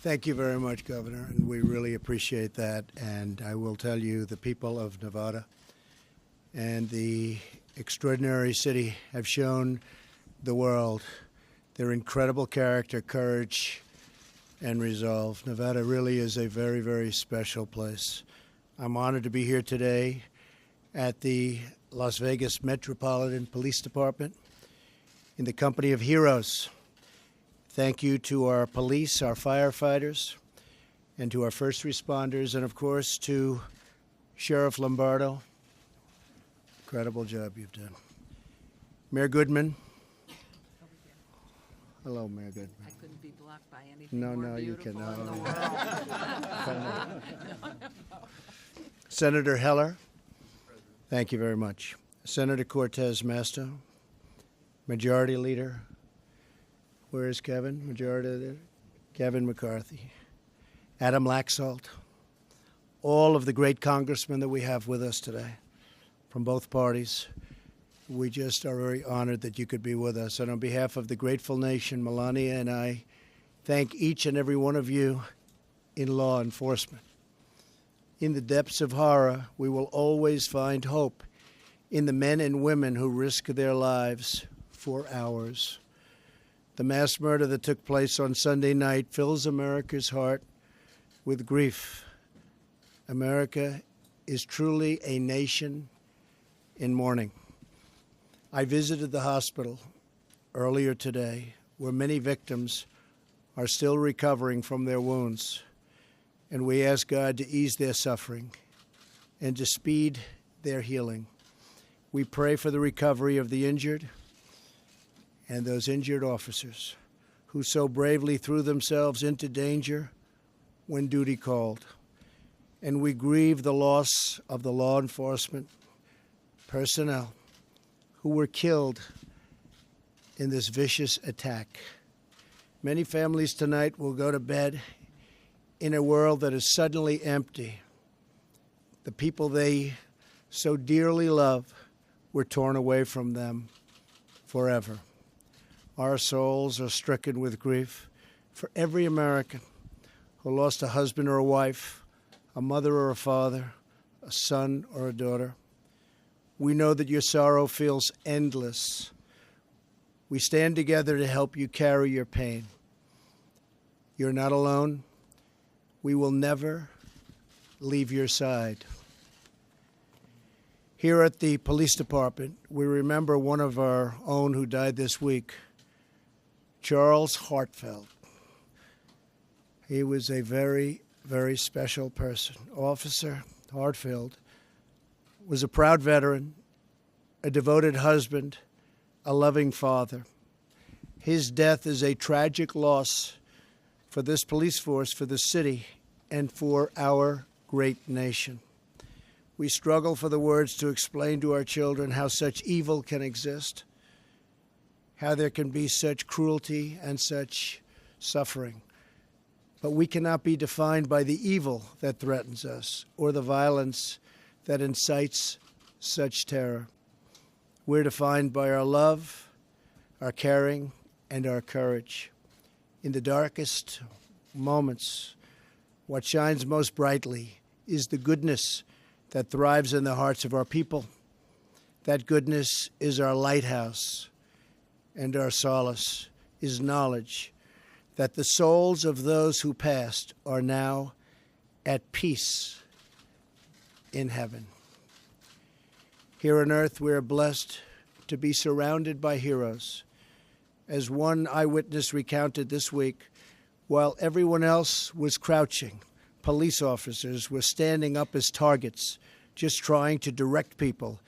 Thank you very much, Governor, and we really appreciate that. And I will tell you, the people of Nevada and the extraordinary city have shown the world their incredible character, courage, and resolve. Nevada really is a very, very special place. I'm honored to be here today at the Las Vegas Metropolitan Police Department in the company of heroes. Thank you to our police, our firefighters, and to our first responders, and of course to Sheriff Lombardo. Incredible job you've done. Mayor Goodman. Hello, Mayor Goodman. I couldn't be blocked by anything No, more no, you beautiful cannot. in the world. Senator Heller. Thank you very much. Senator Cortez Masto. Majority Leader. Where is Kevin? Majority Leader. Kevin McCarthy. Adam Laxalt. All of the great congressmen that we have with us today from both parties. We just are very honored that you could be with us. And on behalf of the grateful nation, Melania and I thank each and every one of you in law enforcement. In the depths of horror, we will always find hope in the men and women who risk their lives for ours. The mass murder that took place on Sunday night fills America's heart with grief. America is truly a nation in mourning. I visited the hospital earlier today, where many victims are still recovering from their wounds, and we ask God to ease their suffering and to speed their healing. We pray for the recovery of the injured and those injured officers who so bravely threw themselves into danger when duty called. And we grieve the loss of the law enforcement personnel who were killed in this vicious attack. Many families tonight will go to bed in a world that is suddenly empty. The people they so dearly love were torn away from them forever. Our souls are stricken with grief for every American who lost a husband or a wife, a mother or a father, a son or a daughter. We know that your sorrow feels endless. We stand together to help you carry your pain. You're not alone. We will never leave your side. Here at the police department, we remember one of our own who died this week, Charles Hartfeld. He was a very, very special person. Officer Hartfeld was a proud veteran, a devoted husband, a loving father. His death is a tragic loss for this police force, for the city, and for our great nation. We struggle for the words to explain to our children how such evil can exist, how there can be such cruelty and such suffering. But we cannot be defined by the evil that threatens us or the violence that incites such terror. We're defined by our love, our caring, and our courage. In the darkest moments, what shines most brightly is the goodness that thrives in the hearts of our people. That goodness is our lighthouse, and our solace is knowledge that the souls of those who passed are now at peace in heaven. Here on earth, we are blessed to be surrounded by heroes. As one eyewitness recounted this week, while everyone else was crouching, police officers were standing up as targets, just trying to direct people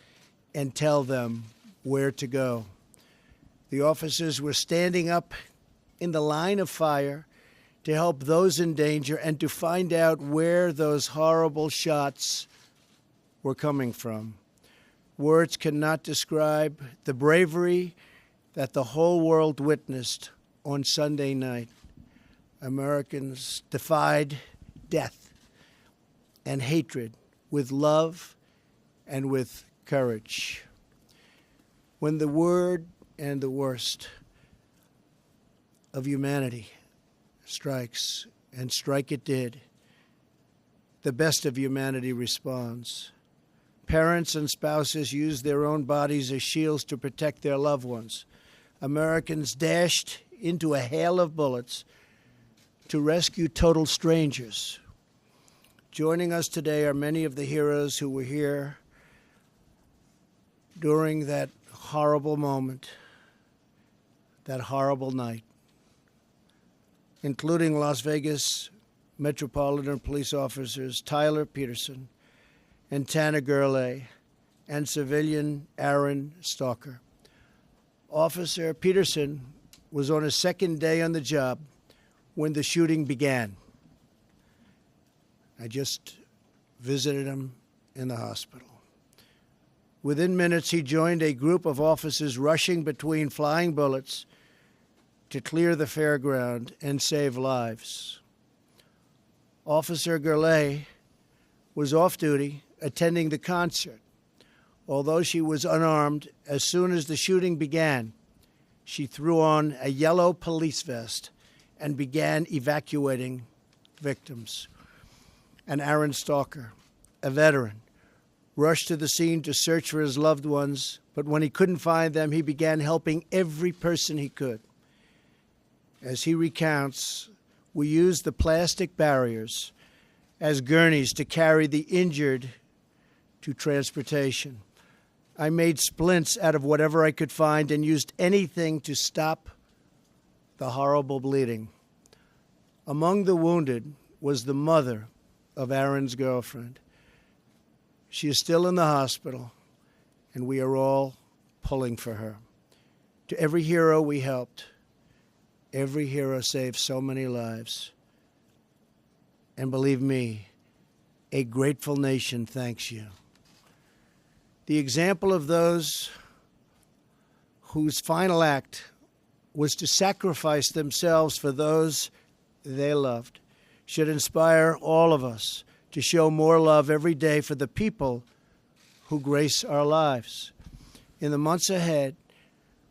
and tell them where to go. The officers were standing up in the line of fire to help those in danger and to find out where those horrible shots were coming from. Words cannot describe the bravery that the whole world witnessed on Sunday night. Americans defied death and hatred with love and with courage. When the word and the worst of humanity strikes and strike it did. The best of humanity responds. Parents and spouses used their own bodies as shields to protect their loved ones. Americans dashed into a hail of bullets to rescue total strangers. Joining us today are many of the heroes who were here during that horrible moment, that horrible night, including Las Vegas Metropolitan Police officers Tyler Peterson and Tanner Gurley, and civilian Aaron Stalker. Officer Peterson was on his second day on the job when the shooting began. I just visited him in the hospital. Within minutes, he joined a group of officers rushing between flying bullets to clear the fairground and save lives. Officer Gurley was off duty attending the concert. Although she was unarmed, as soon as the shooting began, she threw on a yellow police vest and began evacuating victims. And Aaron Stalker, a veteran, rushed to the scene to search for his loved ones, but when he couldn't find them, he began helping every person he could. As he recounts, we used the plastic barriers as gurneys to carry the injured to transportation. I made splints out of whatever I could find and used anything to stop the horrible bleeding. Among the wounded was the mother of Aaron's girlfriend. She is still in the hospital, and we are all pulling for her. To every hero we helped, every hero saved so many lives. And believe me, a grateful nation thanks you. The example of those whose final act was to sacrifice themselves for those they loved should inspire all of us to show more love every day for the people who grace our lives. In the months ahead,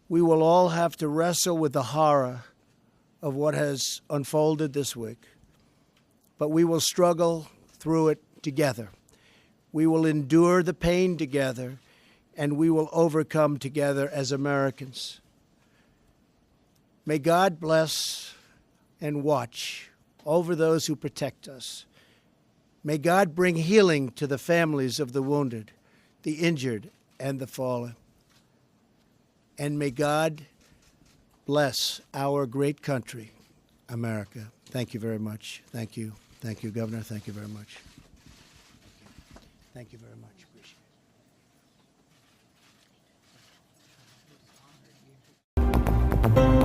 we will all have to wrestle with the horror of what has unfolded this week, but we will struggle through it together. We will endure the pain together, and we will overcome together as Americans. May God bless and watch over those who protect us. May God bring healing to the families of the wounded, the injured, and the fallen. And may God bless our great country, America. Thank you very much. Thank you. Thank you, Governor. Thank you very much. Thank you very much. Appreciate it.